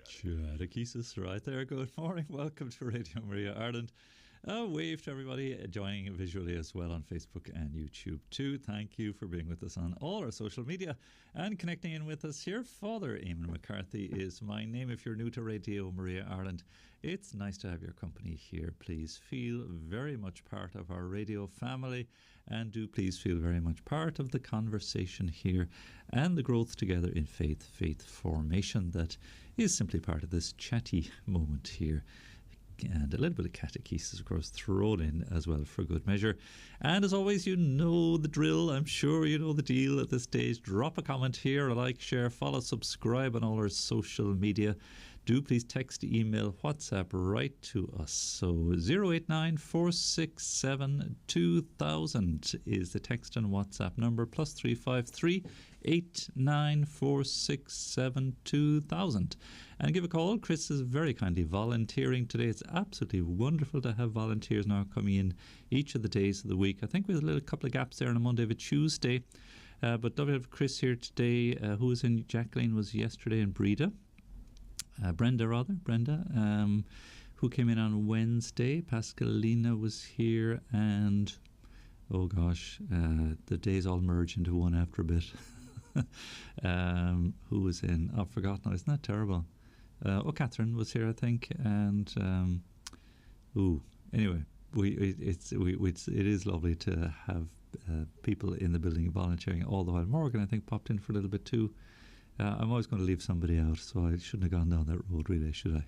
Chatechesis right there. Good morning. Welcome to Radio Maria Ireland. A wave to everybody joining visually as well on Facebook and YouTube too. Thank you for being with us on all our social media and connecting in with us here. Father Eamonn McCarthy is my name. If you're new to Radio Maria Ireland, it's nice to have your company here. Please feel very much part of our radio family, and do please feel very much part of the conversation here and the growth together in faith formation that is simply part of this chatty moment here. And a little bit of catechesis, of course, thrown in as well for good measure. And as always, you know the drill. I'm sure you know the deal at this stage. Drop a comment here, a like, share, follow, subscribe on all our social media. Do please text, email, WhatsApp right to us. So 089 467 2000 is the text and WhatsApp number, plus 353 89467 2000. And give a call. Chris is very kindly volunteering today. It's absolutely wonderful to have volunteers now coming in each of the days of the week. I think we had a little couple of gaps there on a Monday of a Tuesday. But lovely to have Chris here today. Who was in? Jacqueline was yesterday in Breda. Brenda, who came in on Wednesday. Pascalina was here, and oh gosh, the days all merge into one after a bit. Who was in? I've forgotten. Isn't that terrible? Catherine was here, I think, and anyway, it is lovely to have people in the building volunteering all the while. Morgan, I think, popped in for a little bit too. I'm always going to leave somebody out, so I shouldn't have gone down that road, really, should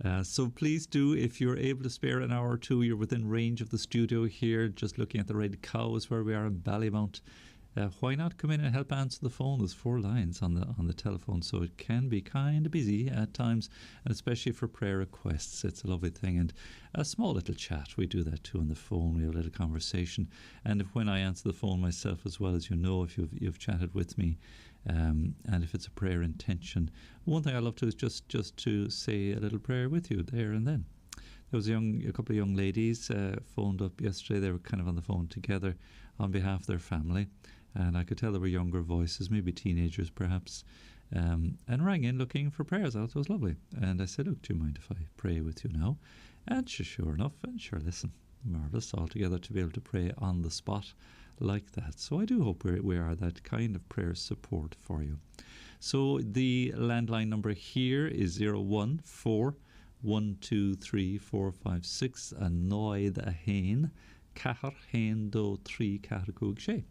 I? So please do, if you're able to spare an hour or two, you're within range of the studio here, just looking at the Red Cow is where we are in Ballymount. Why not come in and help answer the phone? There's 4 lines on the telephone, so it can be kind of busy at times, and especially for prayer requests. It's a lovely thing, and a small little chat. We do that too on the phone. We have a little conversation, and when I answer the phone myself as well, as you know, if you've chatted with me, and if it's a prayer intention, one thing I love to is just to say a little prayer with you there and then. There was a couple of young ladies phoned up yesterday. They were kind of on the phone together on behalf of their family. And I could tell there were younger voices, maybe teenagers perhaps, and rang in looking for prayers. That was lovely. And I said, look, do you mind if I pray with you now? And sure enough, and sure, listen, marvellous altogether to be able to pray on the spot like that. So I do hope we are that kind of prayer support for you. So the landline number here is 014 123 456 and Noid a Hain. Cahar Hain do 3 Carcug She.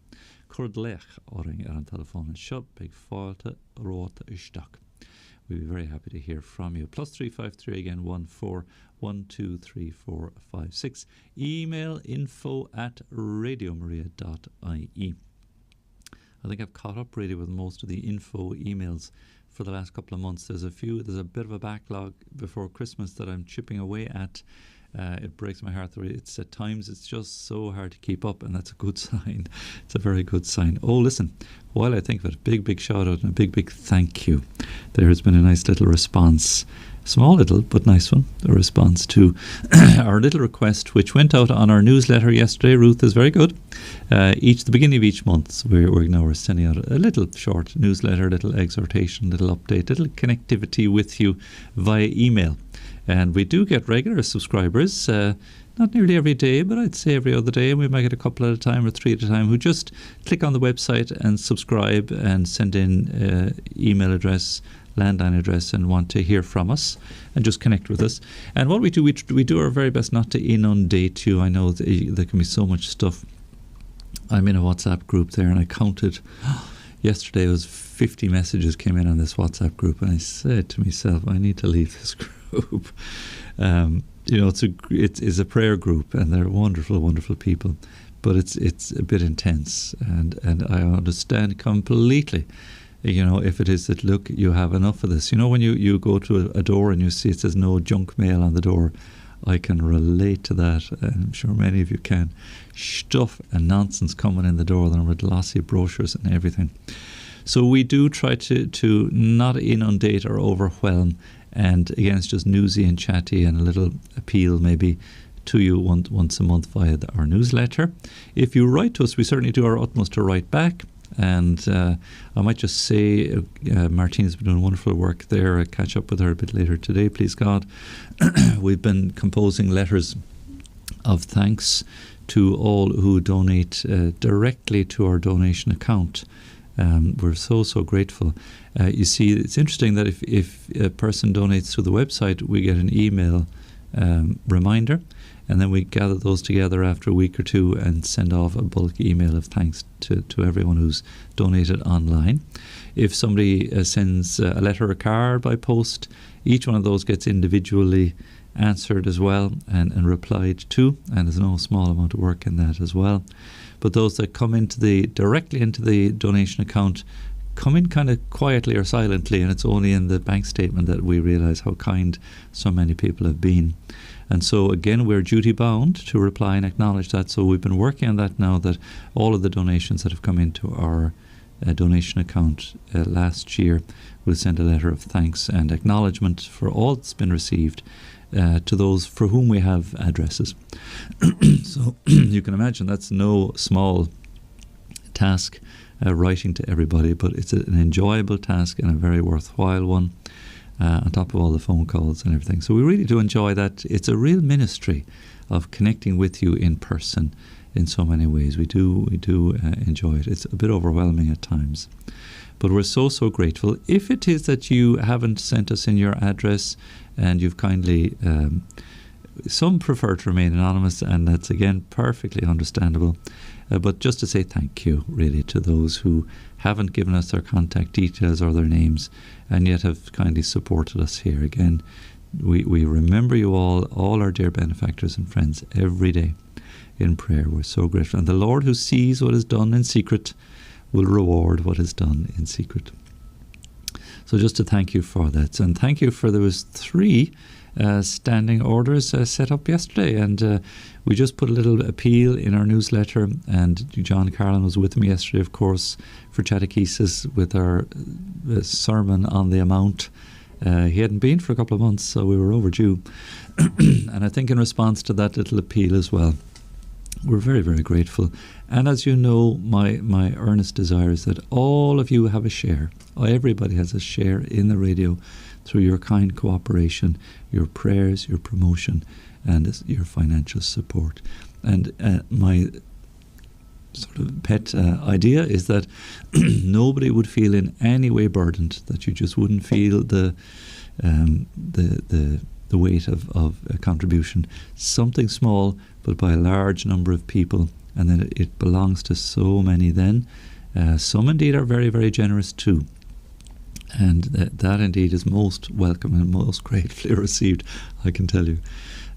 Cordlech oring an telephone and shop big falte rot stock. We'd be very happy to hear from you. Plus 353 again 14 123 Email info@radiomaria.ie. I think I've caught up really with most of the info emails for the last couple of months. There's a bit of a backlog before Christmas that I'm chipping away at. It breaks my heart. It's at times it's just so hard to keep up, and that's a good sign. It's a very good sign. Oh, listen, while I think of it, big shout out and a big thank you. There has been a nice little response, small little but nice one, a response to our little request which went out on our newsletter yesterday. Ruth is very good. The beginning of each month we're sending out a little short newsletter, little exhortation, little update, little connectivity with you via email. And we do get regular subscribers, not nearly every day, but I'd say every other day. And we might get a couple at a time or 3 at a time who just click on the website and subscribe and send in email address, landline address, and want to hear from us and just connect with us. And what we do, we do our very best not to inundate you. I know there can be so much stuff. I'm in a WhatsApp group there, and I counted yesterday. It was 50 messages came in on this WhatsApp group, and I said to myself, I need to leave this group. It's a prayer group, and they're wonderful people, but it's a bit intense, and I understand completely. If it is that, look, you have enough of this. When you go to a door and you see it says no junk mail on the door, I can relate to that, and I'm sure many of you can. Stuff and nonsense coming in the door, then with glossy brochures and everything. So we do try to not inundate or overwhelm, and again, it's just newsy and chatty and a little appeal maybe to you once a month via our newsletter. If you write to us, we certainly do our utmost to write back. And I might just say Martina's been doing wonderful work there. I'll catch up with her a bit later today, please God. We've been composing letters of thanks to all who donate directly to our donation account. We're so grateful. You see, it's interesting that if a person donates through the website, we get an email reminder, and then we gather those together after a week or two and send off a bulk email of thanks to everyone who's donated online. If somebody sends a letter or card by post, each one of those gets individually answered as well and replied to, and there's no small amount of work in that as well. But those that come directly into the donation account come in kind of quietly or silently, and it's only in the bank statement that we realise how kind so many people have been. And so again, we're duty bound to reply and acknowledge that. So we've been working on that now, that all of the donations that have come into our donation account last year, we'll send a letter of thanks and acknowledgement for all that's been received to those for whom we have addresses. So you can imagine that's no small task, writing to everybody, but it's an enjoyable task and a very worthwhile one, on top of all the phone calls and everything. So we really do enjoy that. It's a real ministry of connecting with you in person in so many ways. We do enjoy it. It's a bit overwhelming at times, but we're so grateful. If it is that you haven't sent us in your address and you've kindly, some prefer to remain anonymous, and that's again perfectly understandable, but just to say thank you really to those who haven't given us their contact details or their names and yet have kindly supported us here. Again, we remember you all our dear benefactors and friends, every day in prayer. We're so grateful. And the Lord who sees what is done in secret will reward what is done in secret. So just to thank you for that. And thank you for, there was 3 standing orders set up yesterday, and we just put a little appeal in our newsletter, and John Carlin was with me yesterday, of course, for Chatechesis with our sermon on the amount. He hadn't been for a couple of months, so we were overdue. And I think in response to that little appeal as well, we're very grateful. And as you know, my earnest desire is that all of you have a share. Everybody has a share in the radio through your kind cooperation, your prayers, your promotion, and your financial support. And my sort of pet idea is that nobody would feel in any way burdened, that you just wouldn't feel the weight of a contribution. Something small, but by a large number of people, and then it belongs to so many then. Some indeed are very generous too. And that indeed is most welcome and most gratefully received, I can tell you.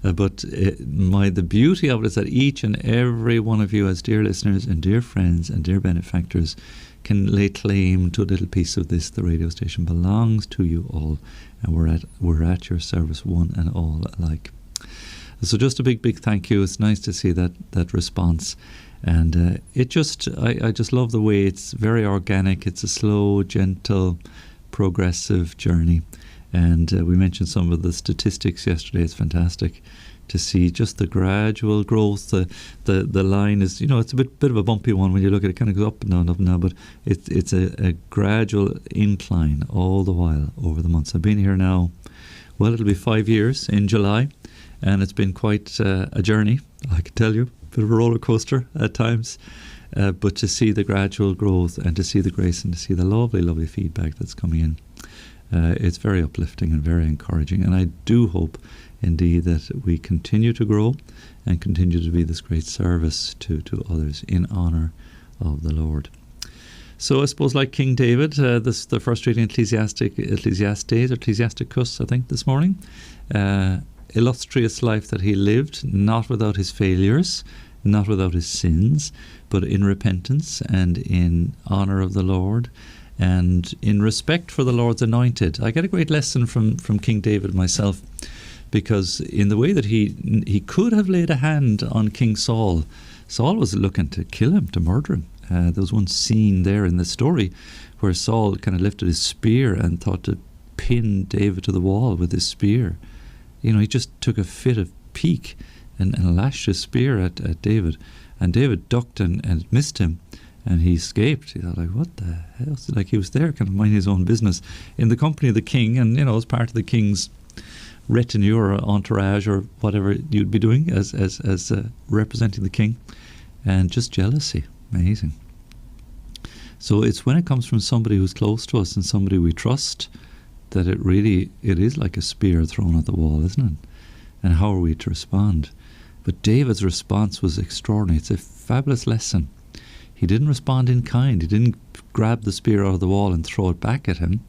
But the beauty of it is that each and every one of you as dear listeners and dear friends and dear benefactors can lay claim to a little piece of this. The radio station belongs to you all, and we're at your service, one and all alike. So just a big thank you. It's nice to see that response. And I just love the way it's very organic. It's a slow, gentle, progressive journey. And we mentioned some of the statistics yesterday. It's fantastic to see just the gradual growth. The line is, it's a bit of a bumpy one when you look at it. It kind of goes up and down, but it's a gradual incline all the while over the months. I've been here now, well, it'll be 5 years in July, and it's been quite a journey, I can tell you. Bit of a roller coaster at times. But to see the gradual growth and to see the grace and to see the lovely feedback that's coming in, it's very uplifting and very encouraging. And I do hope indeed that we continue to grow and continue to be this great service to others in honour of the Lord. So I suppose, like King David, the first reading Ecclesiasticus, I think, this morning, illustrious life that he lived, not without his failures, not without his sins, but in repentance and in honour of the Lord and in respect for the Lord's anointed. I get a great lesson from King David myself, because in the way that he could have laid a hand on King Saul. Saul was looking to kill him, to murder him. There was one scene there in the story where Saul kind of lifted his spear and thought to pin David to the wall with his spear. He just took a fit of pique and lashed his spear at David. And David ducked and missed him. and he escaped. He thought, like, what the hell? Like, he was there kind of minding his own business in the company of the king, and as part of the king's retinue or entourage or whatever you'd be doing as representing the king, and just jealousy. Amazing. So it's when it comes from somebody who's close to us and somebody we trust that it is like a spear thrown at the wall, isn't it? And how are we to respond? But David's response was extraordinary. It's a fabulous lesson. He didn't respond in kind. He didn't grab the spear out of the wall and throw it back at him.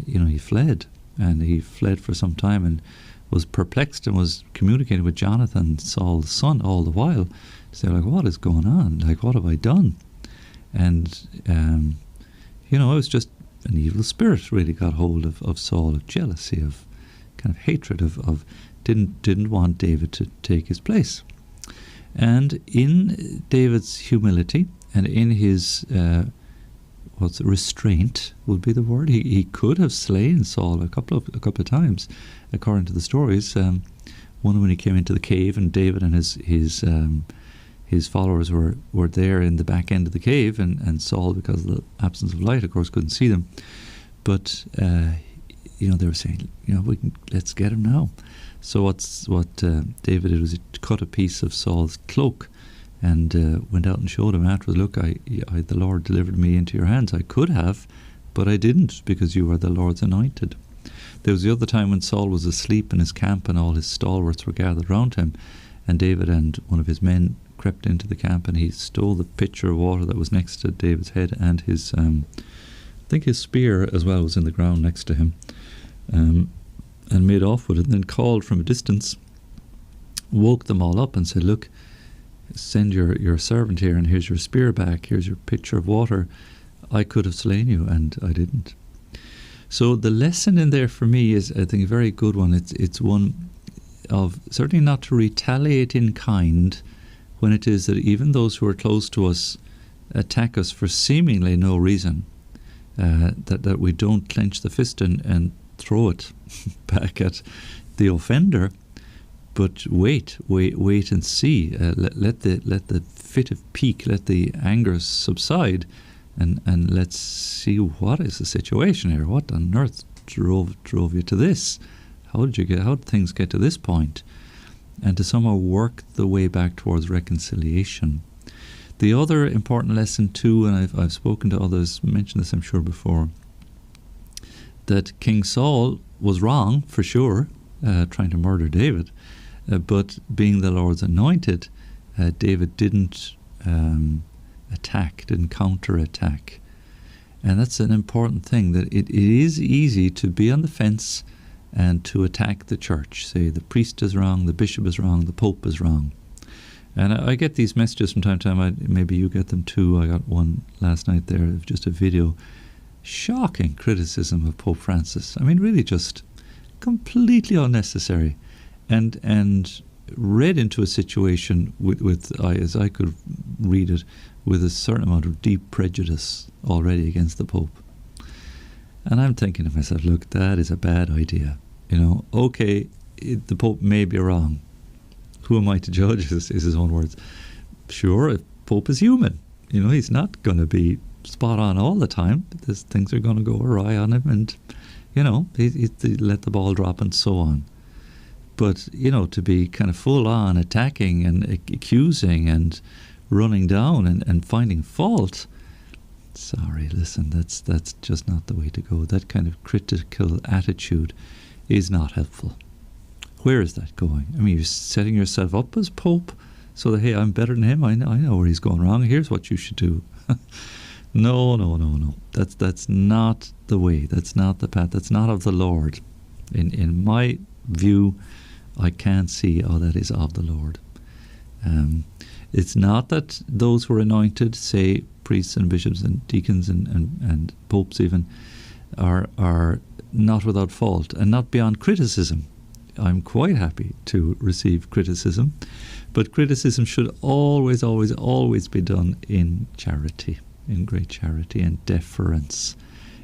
He fled. And he fled for some time and was perplexed and was communicating with Jonathan, Saul's son, all the while. To say, like, what is going on? Like, what have I done? And, it was just an evil spirit really got hold of Saul, of jealousy, of kind of hatred, of didn't want David to take his place. And in David's humility and in his restraint would be the word. He could have slain Saul a couple of times, according to the stories. One when he came into the cave, and David and his followers were there in the back end of the cave, and Saul, because of the absence of light, of course, couldn't see them. But they were saying, let's get him now. So what David did was he cut a piece of Saul's cloak and went out and showed him afterwards, look, the Lord delivered me into your hands. I could have, but I didn't, because you are the Lord's anointed. There was the other time when Saul was asleep in his camp and all his stalwarts were gathered round him, and David and one of his men crept into the camp, and he stole the pitcher of water that was next to David's head, and his I think his spear as well was in the ground next to him, and made off with it, and then called from a distance, woke them all up and said, look, send your servant here, and here's your spear back, here's your pitcher of water. I could have slain you, and I didn't. So the lesson in there for me is, I think, a very good one. It's one of certainly not to retaliate in kind when it is that even those who are close to us attack us for seemingly no reason, that we don't clench the fist and throw it back at the offender, but wait and see. Let the fit of pique, let the anger subside, and let's see what is the situation here. What on earth drove you to this? How did things get to this point? And to somehow work the way back towards reconciliation. The other important lesson too, and I've spoken to others, mentioned this I'm sure before, that King Saul was wrong for sure, trying to murder David, but being the Lord's anointed, David didn't attack, didn't counterattack. And that's an important thing, that it is easy to be on the fence and to attack the church. Say the priest is wrong, the bishop is wrong, the pope is wrong. And I get these messages from time to time. Maybe you get them too. I got one last night there of just a video. Shocking criticism of Pope Francis. I mean, really just completely unnecessary, and read into a situation with as I could read it, with a certain amount of deep prejudice already against the Pope. And I'm thinking to myself, look, that is a bad idea. Okay, the Pope may be wrong. Who am I to judge, is his own words. Sure, a Pope is human. He's not going to be spot on all the time. Things are going to go awry on him, and, he let the ball drop and so on. But, to be kind of full on attacking and accusing and running down and finding fault, sorry, listen, that's just not the way to go. That kind of critical attitude is not helpful. Where is that going? I mean, you're setting yourself up as Pope so that, hey, I'm better than him. I know where he's going wrong. Here's what you should do. No. That's not the way. That's not the path. That's not of the Lord. In my view, I can't see how that is of the Lord. It's not that those who are anointed, say priests and bishops and deacons and popes even, are not without fault and not beyond criticism. I'm quite happy to receive criticism, but criticism should always, always, always be done in charity, in great charity and deference,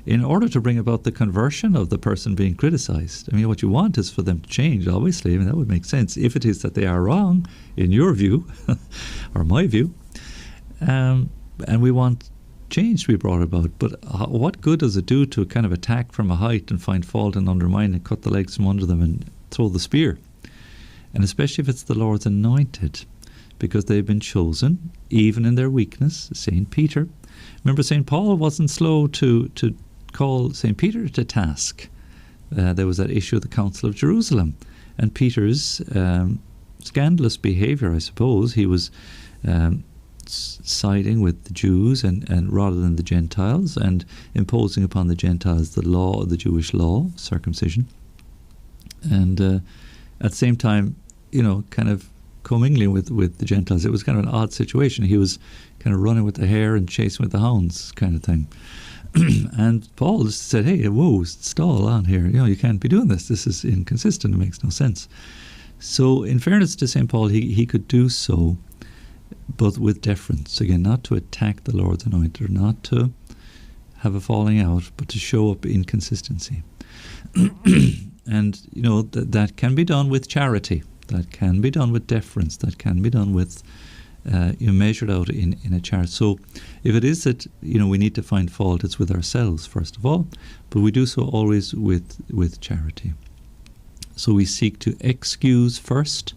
in order to bring about the conversion of the person being criticized. I mean, what you want is for them to change, obviously. I mean, that would make sense if it is that they are wrong, in your view, or my view. and we want change to be brought about. But what good does it do to kind of attack from a height and find fault and undermine and cut the legs from under them and throw the spear? And especially if it's the Lord's anointed, because they've been chosen, even in their weakness. St. Peter. Remember, St. Paul wasn't slow to call St. Peter to task. There was that issue of the Council of Jerusalem. And Peter's scandalous behaviour, I suppose. He was siding with the Jews and rather than the Gentiles, and imposing upon the Gentiles the law, the Jewish law, circumcision. And at the same time, kind of commingling with the Gentiles. It was kind of an odd situation. He was kind of running with the hare and chasing with the hounds kind of thing. And Paul just said, hey, whoa, stall on here. You can't be doing this. This is inconsistent. It makes no sense. So in fairness to St. Paul, he could do so, but with deference. Again, not to attack the Lord's anointed, not to have a falling out, but to show up inconsistency. And, that can be done with charity. That can be done with deference. That can be done with, measured out in a charity. So if it is that, we need to find fault, it's with ourselves, first of all, but we do so always with charity. So we seek to excuse first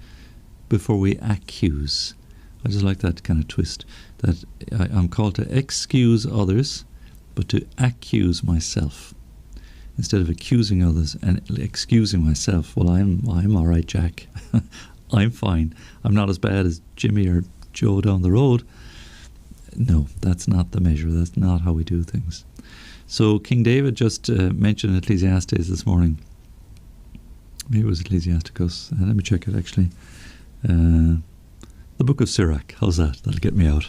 before we accuse. I just like that kind of twist, that I'm called to excuse others, but to accuse myself. Instead of accusing others and excusing myself, well, I'm all right, Jack. I'm fine. I'm not as bad as Jimmy or Joe down the road. No, that's not the measure. That's not how we do things. So King David just mentioned Ecclesiastes this morning. Maybe it was Ecclesiasticus. Let me check it, actually. The Book of Sirach. How's that? That'll get me out.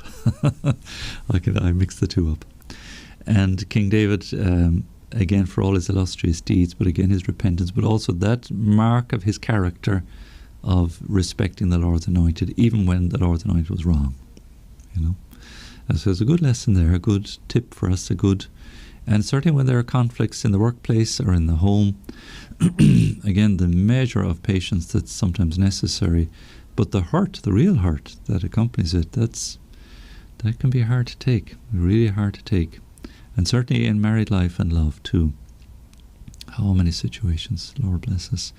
I mixed the two up. And King David... again, for all his illustrious deeds, but again his repentance, but also that mark of his character of respecting the Lord's anointed, even when the Lord's anointed was wrong. So there's a good lesson there, a good tip for us, and certainly when there are conflicts in the workplace or in the home, again, the measure of patience that's sometimes necessary, but the real hurt that accompanies it, that can be hard to take, really hard to take. And certainly in married life and love too. How many situations, Lord bless us,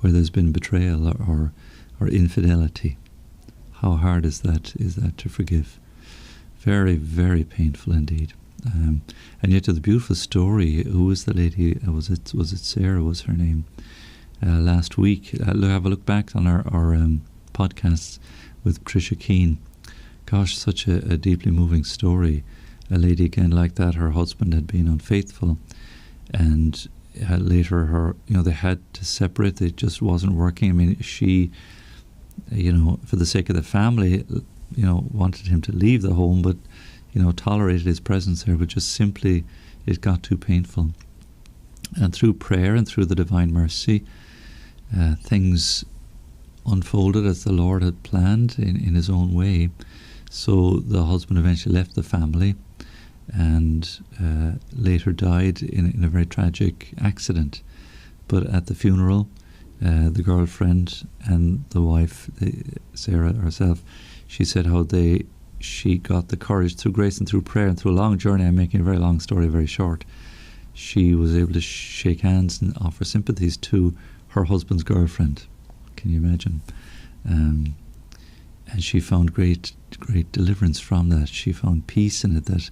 where there's been betrayal or infidelity. How hard is that to forgive? Very, very painful indeed. And yet to the beautiful story, who was the lady, was it Sarah was her name, last week. Have a look back on our podcasts with Patricia Keane. Gosh, such a deeply moving story. A lady again like that, her husband had been unfaithful, and later they had to separate. It just wasn't working. I mean, she, for the sake of the family, wanted him to leave the home, but tolerated his presence there, but just simply it got too painful. And through prayer and through the divine mercy, things unfolded as the Lord had planned in his own way. So the husband eventually left the family and later died in a very tragic accident. But at the funeral, the girlfriend and the wife, Sarah herself, she said how she got the courage through grace and through prayer and through a long journey. I'm making a very long story very short. She was able to shake hands and offer sympathies to her husband's girlfriend. Can you imagine? And she found great deliverance from that. She found peace in it, that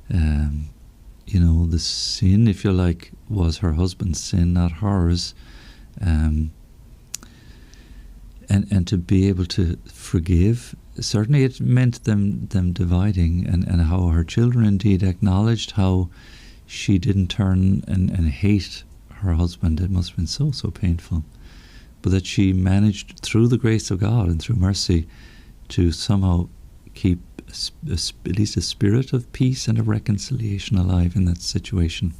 the sin, if you like, was her husband's sin, not hers. And to be able to forgive, certainly it meant them dividing, and how her children indeed acknowledged how she didn't turn and hate her husband. It must have been so painful. But that she managed, through the grace of God and through mercy, to somehow keep at least a spirit of peace and of reconciliation alive in that situation.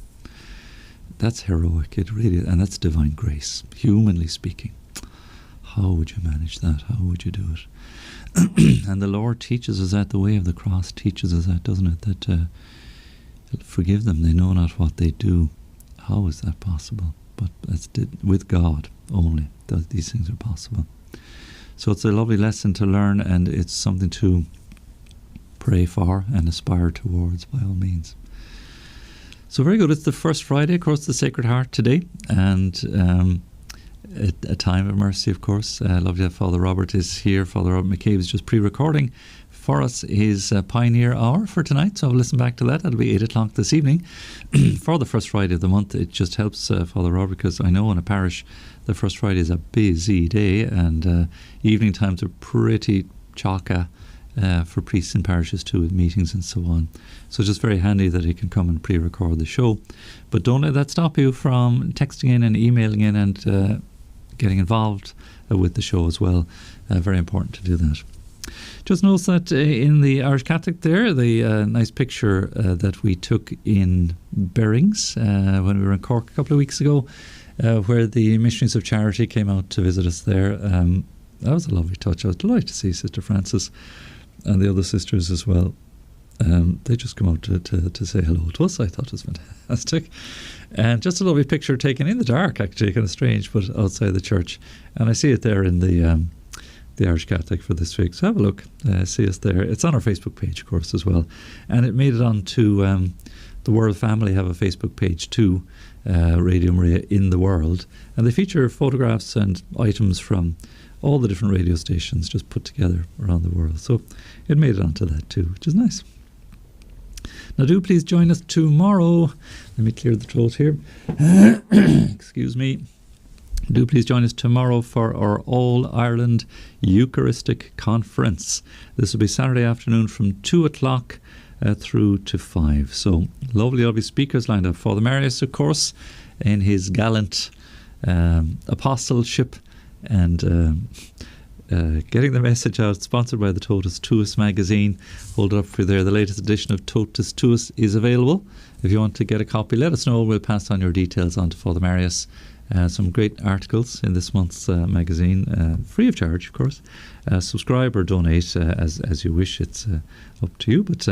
That's heroic, it really is, and that's divine grace, humanly speaking. How would you manage that? How would you do it? And the Lord teaches us that, the way of the cross teaches us that, doesn't it? That forgive them, they know not what they do. How is that possible? But that's with God only that these things are possible. So it's a lovely lesson to learn, and it's something to pray for and aspire towards, by all means. So very good. It's the first Friday, of course, the Sacred Heart today, and a time of mercy, of course. Lovely that Father Robert is here. Father Robert McCabe is just pre-recording for us his Pioneer Hour for tonight, so I'll listen back to that. That'll be 8 o'clock this evening for the first Friday of the month. It just helps Father Robert, because I know in a parish the first Friday is a busy day, and evening times are pretty chocker for priests in parishes too, with meetings and so on. So it's just very handy that he can come and pre-record the show. But don't let that stop you from texting in and emailing in and getting involved with the show as well. Very important to do that. Just notice that in the Irish Catholic there, the nice picture that we took in Bearings when we were in Cork a couple of weeks ago, where the Missionaries of Charity came out to visit us there. That was a lovely touch. I was delighted to see Sister Frances and the other sisters as well. They just come out to say hello to us. I thought it was fantastic. And just a lovely picture taken in the dark, actually, kind of strange, but outside the church. And I see it there in the Irish Catholic for this week. So have a look, see us there. It's on our Facebook page, of course, as well. And it made it on to the World Family have a Facebook page too, Radio Maria in the World. And they feature photographs and items from all the different radio stations just put together around the world. So it made it onto that too, which is nice. Now do please join us tomorrow. Let me clear the throat here. Excuse me. Do please join us tomorrow for our All Ireland Eucharistic Conference. This will be Saturday afternoon from 2 o'clock through to 5. So lovely speakers lined up. Father Marius, of course, in his gallant apostleship and getting the message out, sponsored by the Totus Tuus magazine. Hold it up for there. The latest edition of Totus Tuus is available. If you want to get a copy, let us know. We'll pass on your details on to Father Marius. Some great articles in this month's magazine, free of charge, of course. Subscribe or donate as you wish. It's up to you. But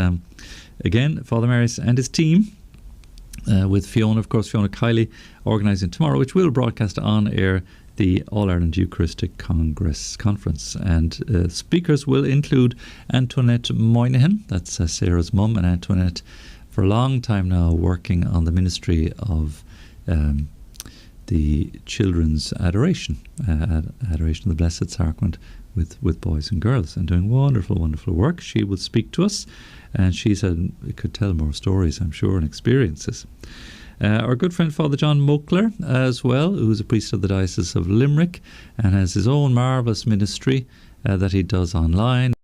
again, Father Marius and his team, with Fiona, of course, Fiona Kiley, organising tomorrow, which will broadcast on air the All-Ireland Eucharistic Conference. And speakers will include Antoinette Moynihan, that's Sarah's mum, and Antoinette, for a long time now, working on the ministry of the children's adoration, adoration of the Blessed Sacrament with boys and girls, and doing wonderful, wonderful work. She will speak to us, and she said we could tell more stories, I'm sure, and experiences. Our good friend Father John Mokler as well, who's a priest of the Diocese of Limerick and has his own marvellous ministry that he does online.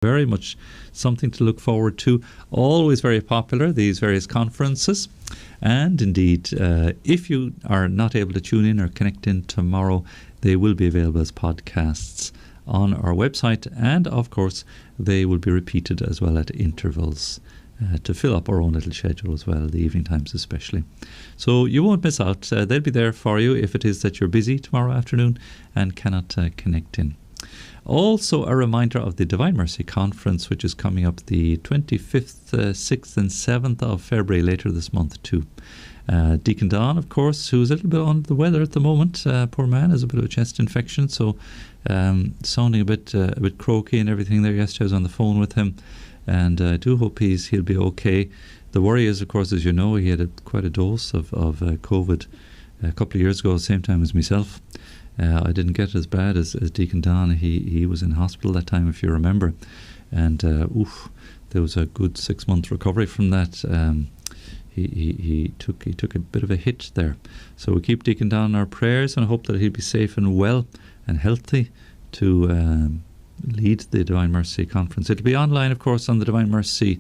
Very much something to look forward to. Always very popular, these various conferences. And indeed, if you are not able to tune in or connect in tomorrow, they will be available as podcasts on our website. And of course, they will be repeated as well at intervals to fill up our own little schedule as well, the evening times especially. So you won't miss out. They'll be there for you if it is that you're busy tomorrow afternoon and cannot connect in. Also a reminder of the Divine Mercy Conference, which is coming up the 25th, 6th and 7th of February later this month too. Deacon Don, of course, who's a little bit under the weather at the moment. Poor man has a bit of a chest infection, so sounding a bit croaky and everything there. Yesterday I was on the phone with him, and I do hope he'll be okay. The worry is, of course, as you know, he had quite a dose of COVID a couple of years ago, same time as myself. I didn't get as bad as Deacon Don. He was in hospital that time, if you remember, and there was a good 6-month recovery from that. He took a bit of a hit there, so we keep Deacon Don in our prayers and hope that he'll be safe and well and healthy to lead the Divine Mercy Conference. It'll be online, of course, on the Divine Mercy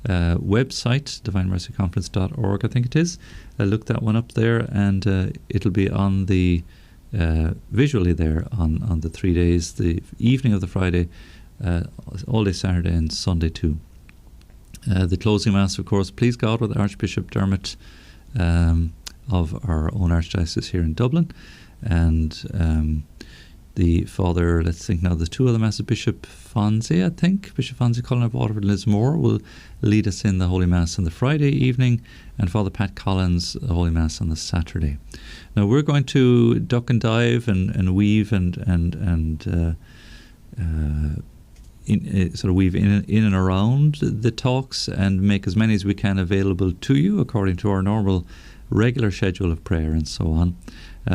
website, divinemercyconference.org, I think it is. I looked that one up there, and it'll be on the visually there on the 3 days, the evening of the Friday, all day Saturday and Sunday too. The closing Mass, of course, please God, with Archbishop Dermot of our own Archdiocese here in Dublin, and the Father, let's think now, the two other Masses, Bishop Fonzie, I think, Bishop Fonzie Cullen of Waterford and Lismore will lead us in the Holy Mass on the Friday evening, and Father Pat Collins, the Holy Mass on the Saturday. Now we're going to duck and dive and weave and sort of weave in and around the talks and make as many as we can available to you according to our normal regular schedule of prayer and so on.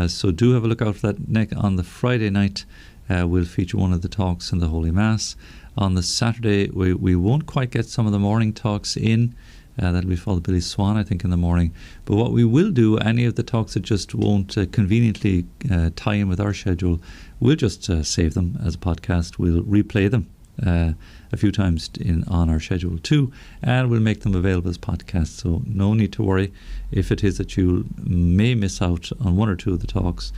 So do have a look out for that. On the Friday night, we'll feature one of the talks in the Holy Mass. On the Saturday, we won't quite get some of the morning talks in. That'll be Father Billy Swan, I think, in the morning. But what we will do, any of the talks that just won't conveniently tie in with our schedule, we'll just save them as a podcast. We'll replay them a few times on our schedule too, and we'll make them available as podcasts. So no need to worry if it is that you may miss out on one or two of the talks.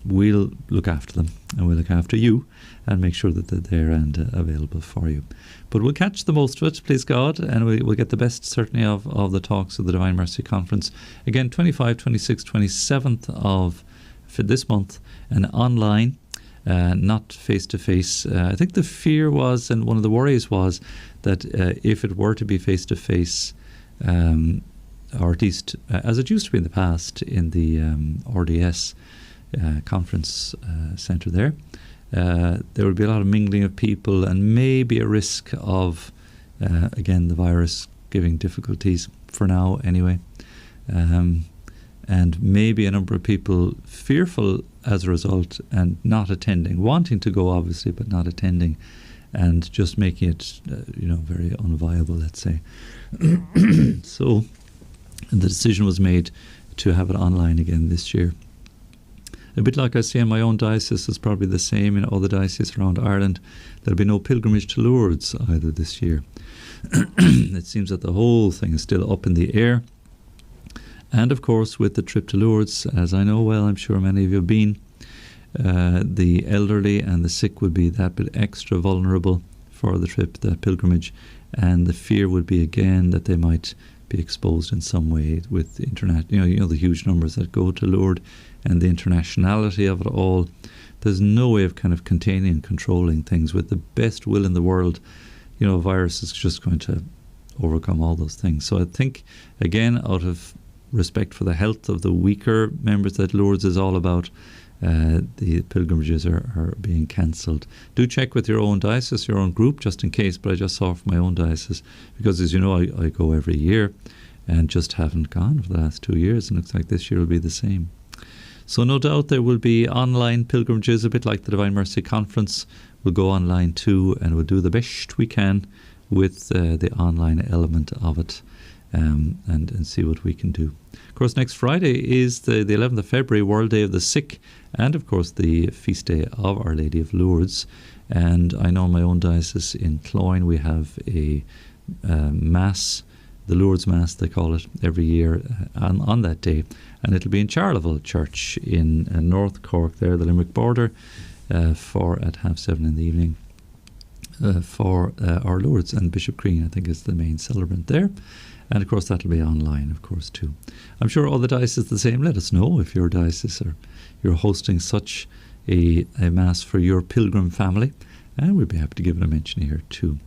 We'll look after them, and we'll look after you and make sure that they're there and available for you. But we'll catch the most of it, please God, and we'll get the best certainly of the talks of the Divine Mercy Conference. Again, 25, 26, 27th of for this month, and online, not face-to-face. I think the fear was, and one of the worries was, that if it were to be face-to-face, or at least as it used to be in the past in the RDS conference centre there would be a lot of mingling of people and maybe a risk of, again, the virus giving difficulties for now anyway. And maybe a number of people fearful as a result and not attending, wanting to go obviously, but not attending, and just making it, very unviable, let's say. So the decision was made to have it online again this year. A bit like I say in my own diocese, is probably the same in other dioceses around Ireland. There'll be no pilgrimage to Lourdes either this year. It seems that the whole thing is still up in the air. And of course, with the trip to Lourdes, as I know well, I'm sure many of you have been, the elderly and the sick would be that bit extra vulnerable for the trip, the pilgrimage, and the fear would be again that they might be exposed in some way with the internet. The huge numbers that go to Lourdes and the internationality of it all. There's no way of kind of containing and controlling things. With the best will in the world, a virus is just going to overcome all those things. So I think, again, out of respect for the health of the weaker members that Lourdes is all about, the pilgrimages are being cancelled. Do check with your own diocese, your own group, just in case, but I just saw from my own diocese, because as you know, I go every year and just haven't gone for the last 2 years, and looks like this year will be the same. So no doubt there will be online pilgrimages, a bit like the Divine Mercy Conference. We'll go online too, and we'll do the best we can with the online element of it, and see what we can do. Of course, next Friday is the 11th of February, World Day of the Sick, and of course the feast day of Our Lady of Lourdes. And I know in my own diocese in Cloyne we have a Mass, the Lourdes Mass they call it, every year on that day. And it'll be in Charleville Church in North Cork there, the Limerick border, at 7:30 in the evening for Our Lourdes. And Bishop Crean, I think, is the main celebrant there. And of course that'll be online, of course, too. I'm sure all the dioceses are the same. Let us know if your diocese or you're hosting such a Mass for your pilgrim family, and we'd be happy to give it a mention here too.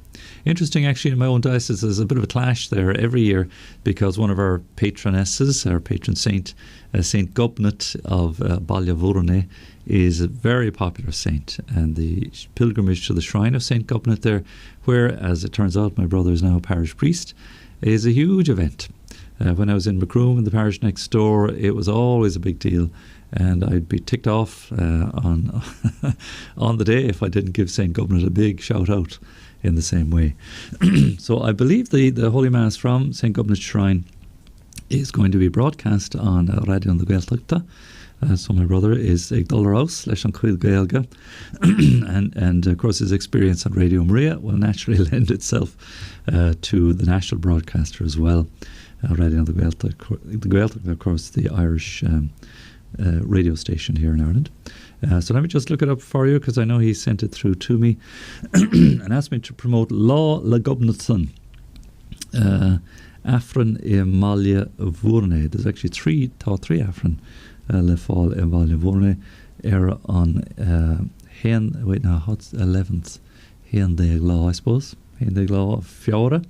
Interesting, actually, in my own diocese, there's a bit of a clash there every year, because one of our patronesses, our patron saint, Saint Gobnet of Ballyavourney, is a very popular saint, and the pilgrimage to the shrine of Saint Gobnet there, where, as it turns out, my brother is now a parish priest, is a huge event. When I was in Macroom in the parish next door, it was always a big deal, and I'd be ticked off on on the day if I didn't give St. Gobnet a big shout out in the same way. So I believe the Holy Mass from St. Gobnet's Shrine is going to be broadcast on Radio an Gaeltachta. So my brother is ag dul house leis an Cuil Gaelga, and of course his experience on Radio Maria will naturally lend itself to the national broadcaster as well. Radio an Gaeltachta, of course, the Irish radio station here in Ireland. So let me just look it up for you, because I know he sent it through to me and asked me to promote Lá le Gobnetson Afran I Malia Vorne. There's actually three Afran le Fall I Malia Vorne on 11th Hen Lá, I suppose. Hen Lá Fiora.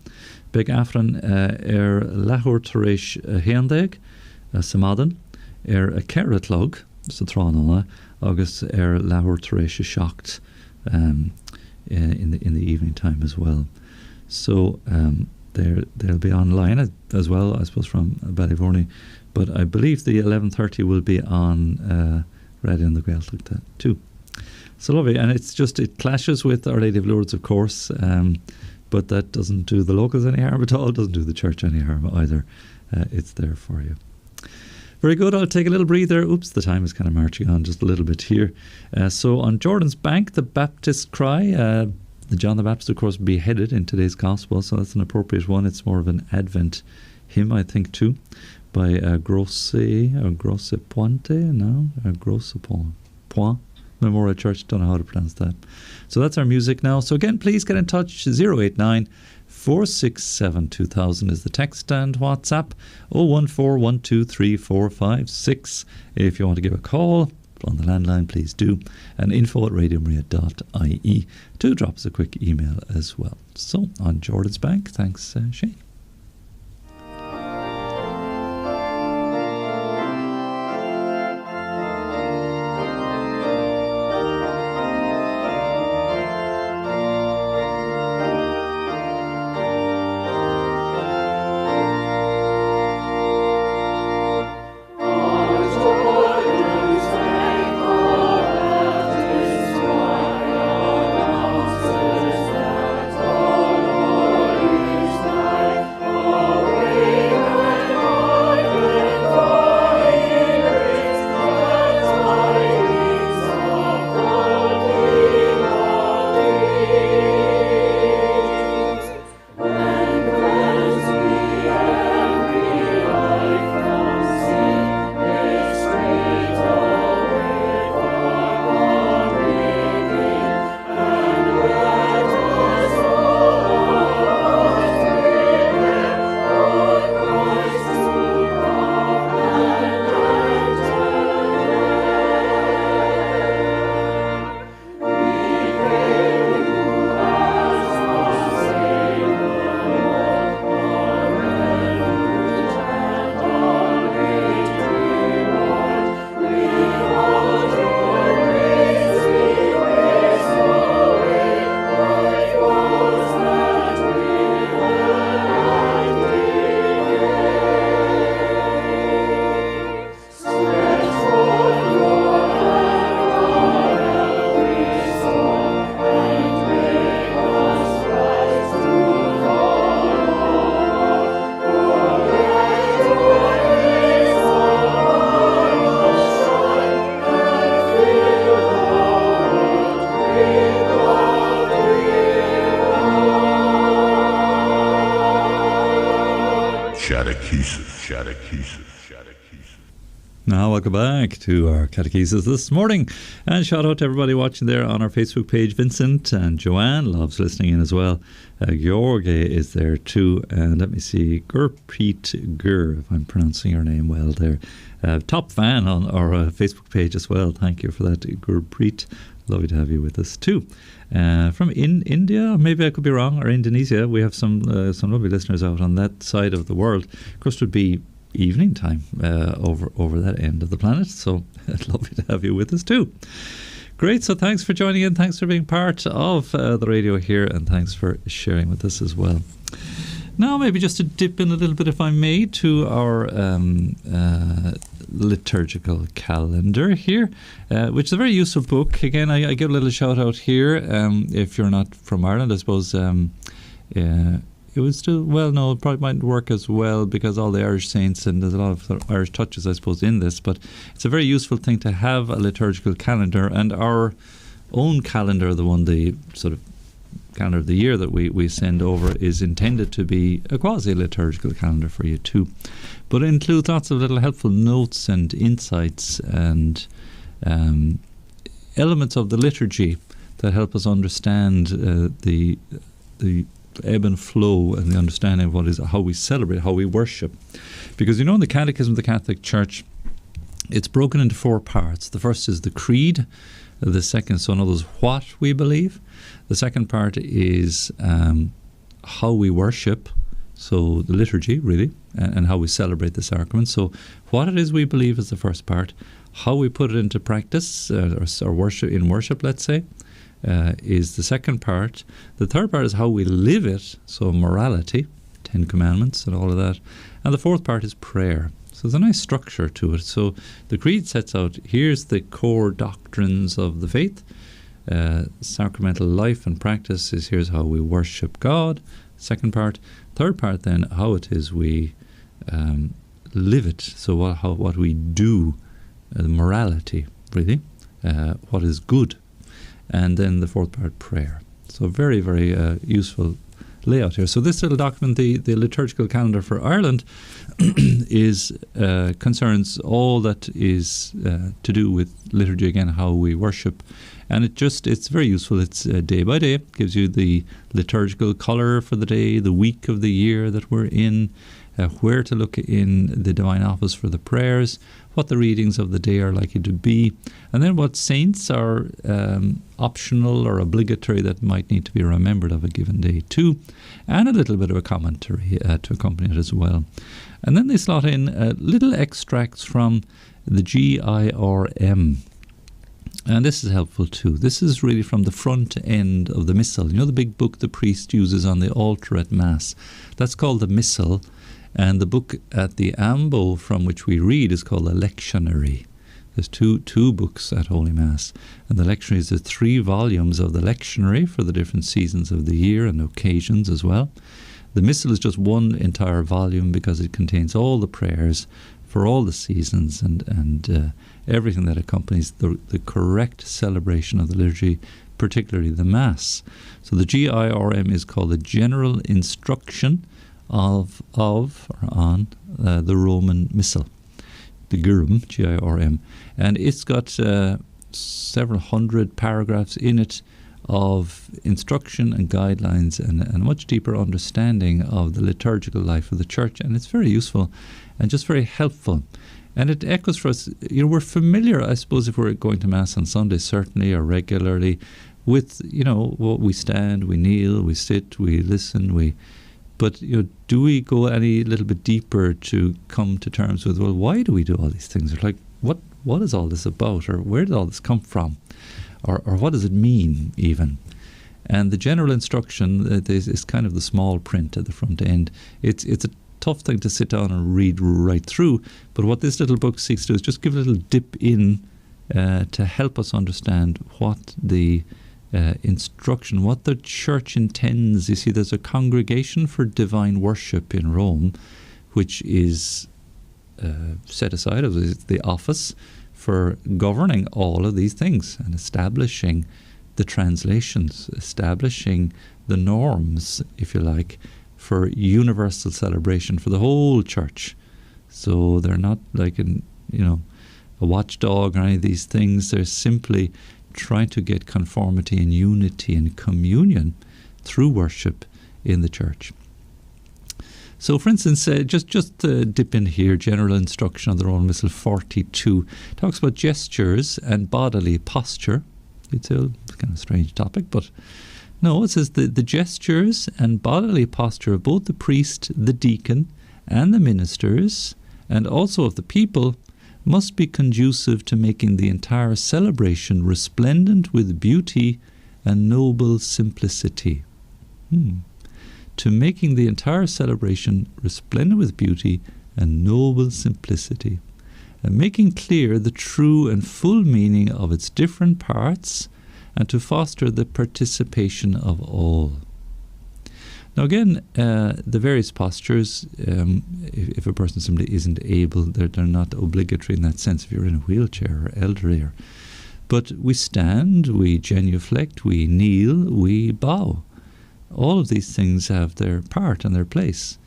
Big Afran Lahor Teresh Hendeg Samadan a Keratlog, so Thrana, August Lahor Teresh Shocked in the evening time as well. So they'll be online as well, I suppose, from Ballyvorney. But I believe the 11:30 will be on Radio on the Gaeltacht too. So lovely, and it clashes with Our Lady of Lourdes, of course, but that doesn't do the locals any harm at all. Doesn't do the church any harm either. It's there for you. Very good. I'll take a little breather. Oops, the time is kind of marching on just a little bit here. So on Jordan's Bank, the Baptist cry. John the Baptist, of course, beheaded in today's Gospel, so that's an appropriate one. It's more of an Advent hymn, I think, too, by Grosse Point Memorial Church. Don't know how to pronounce that. So that's our music now. So again, please get in touch. 089 467 2000 is the text, and WhatsApp 014123456. If you want to give a call on the landline, please do, and info@radiomaria.ie. Do drop us a quick email as well. So on Jordan's Bank, thanks Shane. Now welcome back to our Chatechesis this morning, and shout out to everybody watching there on our Facebook page. Vincent and Joanne loves listening in as well. George is there too, and let me see, Gurpreet Gur, if I'm pronouncing your name well there. Top fan on our Facebook page as well. Thank you for that, Gurpreet. Lovely to have you with us too. From India, maybe I could be wrong, or Indonesia. We have some lovely listeners out on that side of the world. Of course, it would be evening time over that end of the planet, so lovely to have you with us too. Great, so thanks for joining in, thanks for being part of the radio here, and thanks for sharing with us as well. Now maybe just to dip in a little bit, if I may, to our liturgical calendar here, which is a very useful book. Again, I give a little shout out here. If you're not from Ireland, I suppose it would still, well, no, it probably might work as well, because all the Irish saints, and there's a lot of Irish touches, I suppose, in this, but it's a very useful thing to have a liturgical calendar. And our own calendar, the one, the sort of calendar of the year that we send over, is intended to be a quasi-liturgical calendar for you too, but it includes lots of little helpful notes and insights and elements of the liturgy that help us understand the ebb and flow and the understanding of what is, how we celebrate, how we worship. Because in the Catechism of the Catholic Church, it's broken into 4 parts. The first is the Creed. The second, so in other words, what we believe. The second part is how we worship, so the liturgy really, and how we celebrate the sacrament. So what it is we believe is the first part. How we put it into practice, or worship, let's say, is the second part. The third part is how we live it, so morality, 10 Commandments and all of that. And the fourth part is prayer. So there's a nice structure to it. So the Creed sets out, here's the core doctrines of the faith. Sacramental life and practice is here's how we worship God. Second part. Third part then, how it is we live it. So what we do, morality, really, what is good. And then the fourth part, prayer. So very, very useful layout here. So this little document, the Liturgical Calendar for Ireland, is concerns all that is to do with liturgy, again, how we worship. And it's very useful. It's day by day. It gives you the liturgical colour for the day, the week of the year that we're in, where to look in the Divine Office for the prayers, what the readings of the day are likely to be, and then what saints are optional or obligatory that might need to be remembered of a given day too, and a little bit of a commentary to accompany it as well. And then they slot in little extracts from the GIRM. And this is helpful too. This is really from the front end of the Missal. You know the big book the priest uses on the altar at Mass? That's called the Missal. And the book at the ambo from which we read is called the Lectionary. There's two books at Holy Mass. And the Lectionary is the 3 volumes of the Lectionary for the different seasons of the year and occasions as well. The Missal is just one entire volume because it contains all the prayers for all the seasons and everything that accompanies the correct celebration of the liturgy, particularly the Mass. So the GIRM is called the General Instruction of or on the Roman Missal, the GIRM, and it's got several hundred paragraphs in it of instruction and guidelines and a much deeper understanding of the liturgical life of the Church, and it's very useful and just very helpful. And it echoes for us, we're familiar, I suppose, if we're going to Mass on Sunday, certainly, or regularly, with, what we stand, we kneel, we sit, we listen, but do we go any little bit deeper to come to terms with, well, why do we do all these things? Or like, what is all this about? Or where did all this come from? Or what does it mean, even? And the general instruction is kind of the small print at the front end. It's a tough thing to sit down and read right through, but what this little book seeks to do is just give a little dip in to help us understand what the instruction, what the Church intends. You see, there's a Congregation for Divine Worship in Rome, which is set aside as the office for governing all of these things and establishing the translations, establishing the norms, if you like, for universal celebration for the whole Church. So they're not like a watchdog or any of these things. They're simply trying to get conformity and unity and communion through worship in the Church. So, for instance, just dip in here, General Instruction of the Roman Missal 42 talks about gestures and bodily posture. It's a kind of strange topic, but no, it says the gestures and bodily posture of both the priest, the deacon, and the ministers, and also of the people, must be conducive to making the entire celebration resplendent with beauty and noble simplicity. To making the entire celebration resplendent with beauty and noble simplicity, and making clear the true and full meaning of its different parts, and to foster the participation of all. Now again, the various postures, if a person simply isn't able, they're not obligatory in that sense if you're in a wheelchair or elderly. But we stand, we genuflect, we kneel, we bow. All of these things have their part and their place.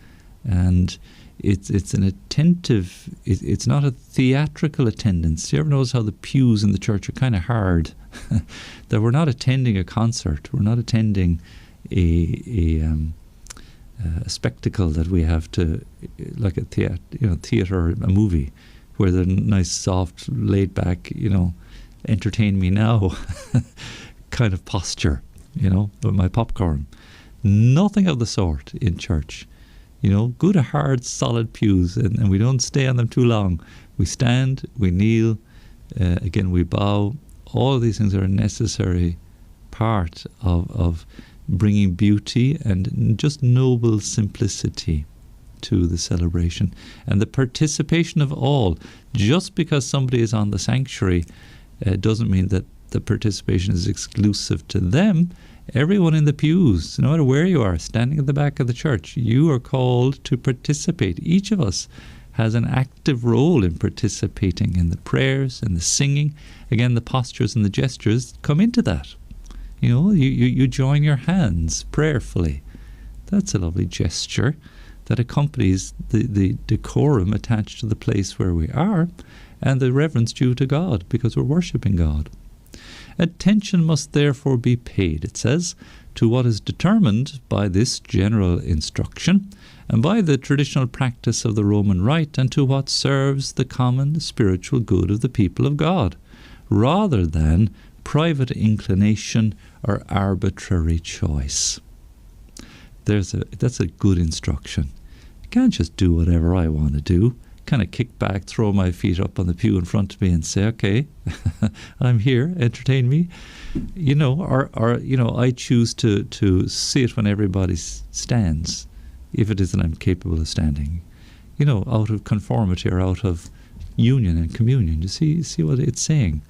And it's an attentive, it's not a theatrical attendance. Do you ever notice how the pews in the church are kind of hard? That we're not attending a concert, we're not attending a spectacle that we have to, like a theater or a movie, where the nice, soft, laid back, entertain me now kind of posture, with my popcorn. Nothing of the sort in church. Good, hard, solid pews, and we don't stay on them too long. We stand, we kneel, again we bow. All of these things are a necessary part of bringing beauty and just noble simplicity to the celebration, and the participation of all. Just because somebody is on the sanctuary doesn't mean that the participation is exclusive to them. Everyone in the pews, no matter where you are, standing at the back of the church, you are called to participate. Each of us has an active role in participating in the prayers and the singing. Again, the postures and the gestures come into that. You join your hands prayerfully. That's a lovely gesture that accompanies the decorum attached to the place where we are and the reverence due to God, because we're worshipping God. Attention must therefore be paid, it says, to what is determined by this general instruction and by the traditional practice of the Roman Rite, and to what serves the common spiritual good of the people of God, rather than private inclination or arbitrary choice. That's a good instruction. I can't just do whatever I want to do, kind of kick back, throw my feet up on the pew in front of me and say, okay, I'm here, entertain me. I choose to sit when everybody stands, if it is that I'm capable of standing, out of conformity or out of union and communion. You see what it's saying?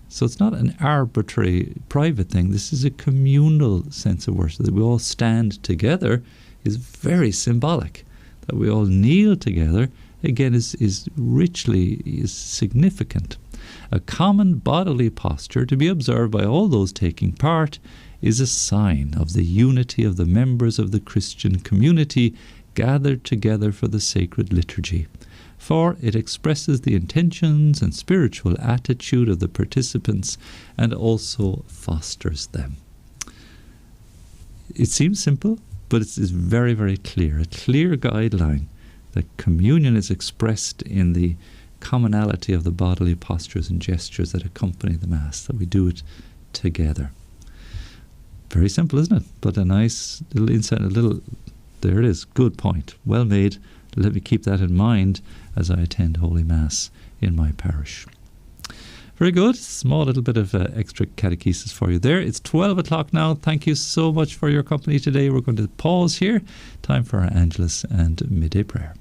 So it's not an arbitrary private thing. This is a communal sense of worship. That we all stand together is very symbolic. That we all kneel together, again, is richly significant. A common bodily posture to be observed by all those taking part is a sign of the unity of the members of the Christian community gathered together for the sacred liturgy, for it expresses the intentions and spiritual attitude of the participants and also fosters them. It seems simple, but it's very, very clear, a clear guideline that communion is expressed in the commonality of the bodily postures and gestures that accompany the Mass, that we do it together. Very simple, isn't it? But a nice little insight, there it is, good point, well made. Let me keep that in mind as I attend Holy Mass in my parish. Very good. Small little bit of extra catechesis for you there. It's 12 o'clock now. Thank you so much for your company today. We're going to pause here. Time for our Angelus and midday prayer.